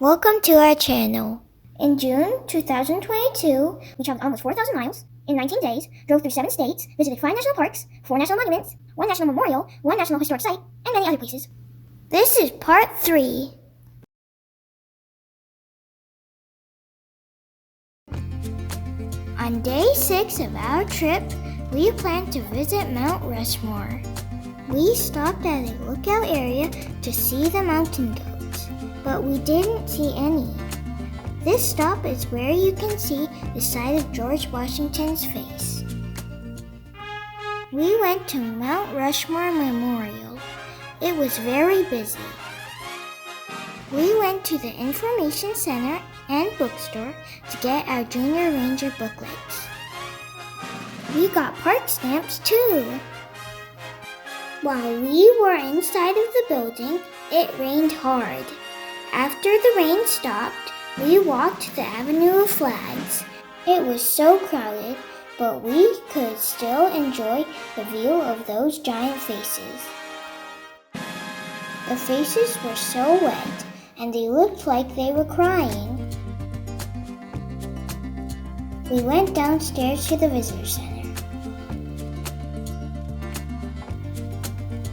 Welcome to our channel. In June 2022, we traveled almost 4,000 miles in 19 days, drove through 7 states, visited 5 national parks, 4 national monuments, 1 national memorial, 1 national historic site, and many other places. This is part 3. On day 6 of our trip, we planned to visit Mount Rushmore. We stopped at a lookout area to see the mountain goats, but we didn't see any. This stop is where you can see the side of George Washington's face. We went to Mount Rushmore Memorial. It was very busy. We went to the Information Center and bookstore to get our Junior Ranger booklets. We got park stamps too. While we were inside of the building, it rained hard. After the rain stopped, we walked the Avenue of Flags. It was so crowded, but we could still enjoy the view of those giant faces. The faces were so wet, and they looked like they were crying. We went downstairs to the visitor center.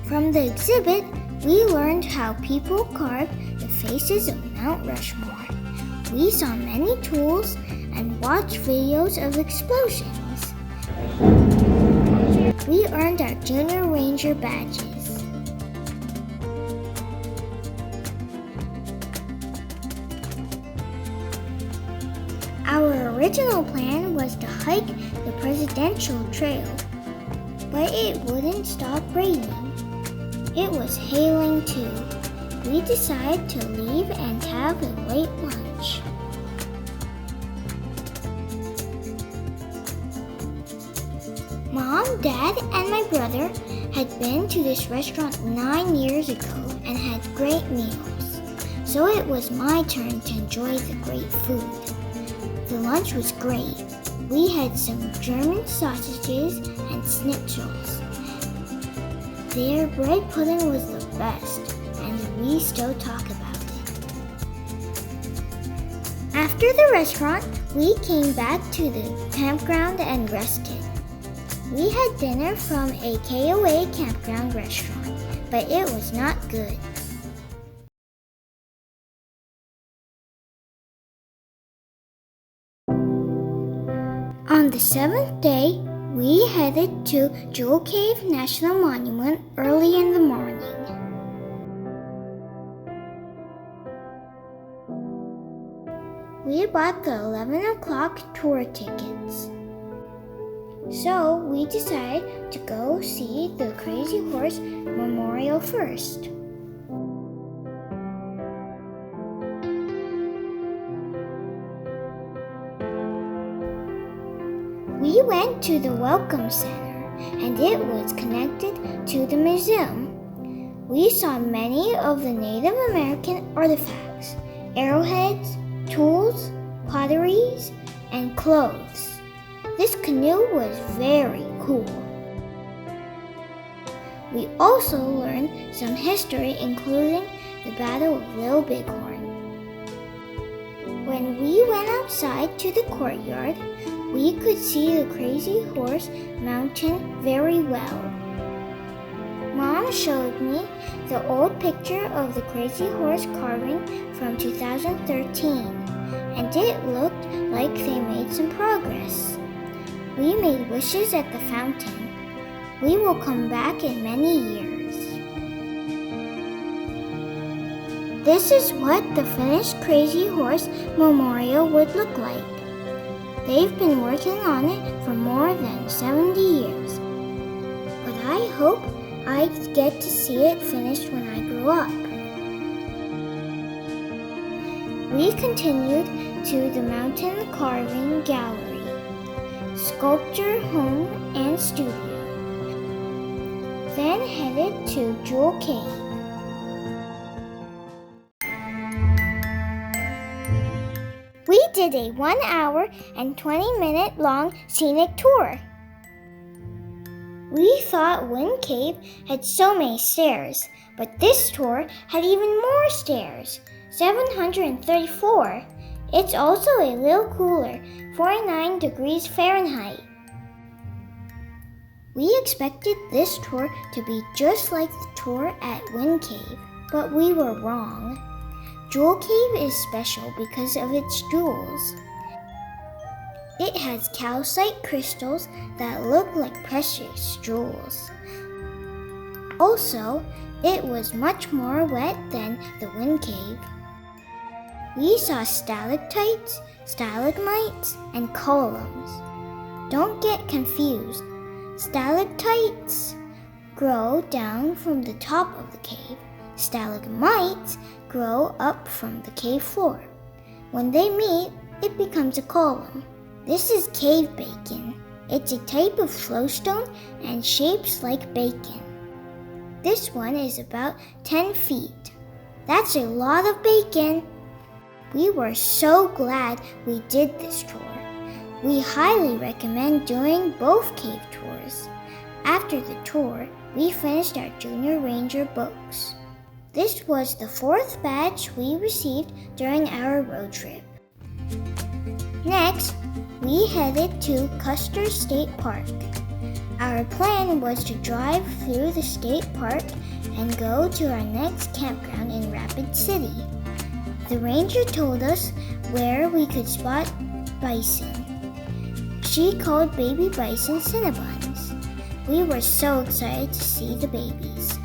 From the exhibit, we learned how people carved the faces of Mount Rushmore. We saw many tools and watched videos of explosions. We earned our Junior Ranger badges. Our original plan was to hike the Presidential Trail, but it wouldn't stop raining. It was hailing too. We decided to leave and have a late lunch. Mom, Dad, and my brother had been to this restaurant 9 years ago and had great meals, so it was my turn to enjoy the great food. The lunch was great. We had some German sausages and schnitzels. Their bread pudding was the best, and we still talk about it. After the restaurant, we came back to the campground and rested. We had dinner from a KOA campground restaurant, but it was not good. On the 7th day, we headed to Jewel Cave National Monument early in the morning. We bought the 11 o'clock tour tickets. So we decided to go see the Crazy Horse Memorial first. We went to the Welcome Center, and it was connected to the museum. We saw many of the Native American artifacts, arrowheads, tools, potteries, and clothes. This canoe was very cool. We also learned some history, including the Battle of Little Bighorn. When we went outside to the courtyard, we could see the Crazy Horse Mountain very well. Mom showed me the old picture of the Crazy Horse carving from 2013, and it looked like they made some progress. We made wishes at the fountain. We will come back in many years. This is what the finished Crazy Horse Memorial would look like. They've been working on it for more than 70 years, but I hope I get to see it finished when I grow up. We continued to the Mountain Carving Gallery, Sculpture Home and Studio, then headed to Jewel Cave. We did a 1 hour and 20-minute long scenic tour. We thought Wind Cave had so many stairs, but this tour had even more stairs. 734. It's also a little cooler, 49 degrees Fahrenheit. We expected this tour to be just like the tour at Wind Cave, but we were wrong. Jewel Cave is special because of its jewels. It has calcite crystals that look like precious jewels. Also, it was much more wet than the Wind Cave. We saw stalactites, stalagmites, and columns. Don't get confused. Stalactites grow down from the top of the cave. Stalagmites grow up from the cave floor. When they meet, it becomes a column. This is cave bacon. It's a type of flowstone and shapes like bacon. This one is about 10 feet. That's a lot of bacon. We were so glad we did this tour. We highly recommend doing both cave tours. After the tour, we finished our Junior Ranger books. This was the 4th badge we received during our road trip. Next, we headed to Custer State Park. Our plan was to drive through the state park and go to our next campground in Rapid City. The ranger told us where we could spot bison. She called baby bison Cinnabons. We were so excited to see the babies.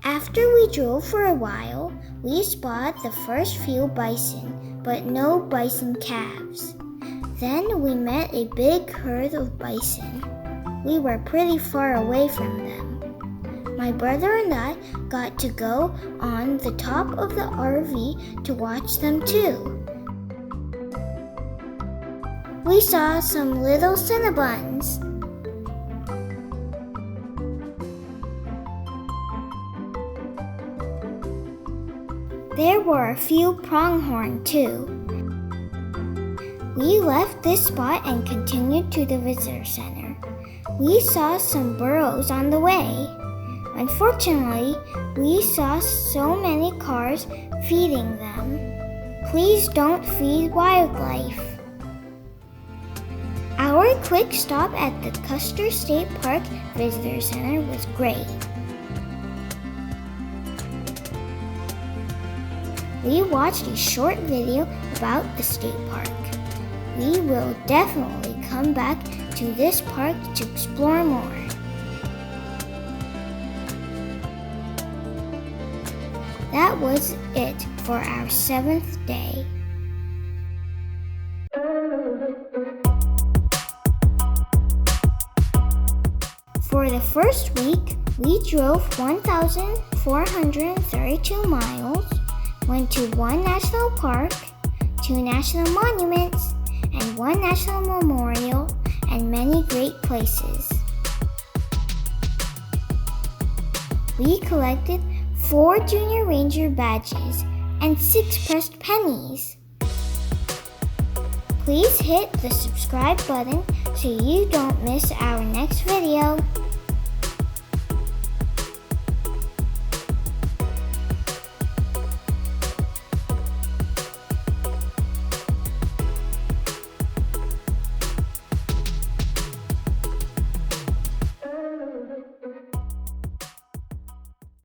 After we drove for a while, we spotted the first few bison, but no bison calves. Then we met a big herd of bison. We were pretty far away from them. My brother and I got to go on the top of the RV to watch them too. We saw some little Cinnabons. There were a few pronghorn too. We left this spot and continued to the visitor center. We saw some burros on the way. Unfortunately, we saw so many cars feeding them. Please don't feed wildlife. Our quick stop at the Custer State Park Visitor Center was great. We watched a short video about the state park. We will definitely come back to this park to explore more. That was it for our 7th day. For the first week, we drove 1,432 miles, went to 1 national park, 2 national monuments, and 1 national memorial, and many great places. We collected 4 Junior Ranger badges and 6 pressed pennies. Please hit the subscribe button so you don't miss our next video.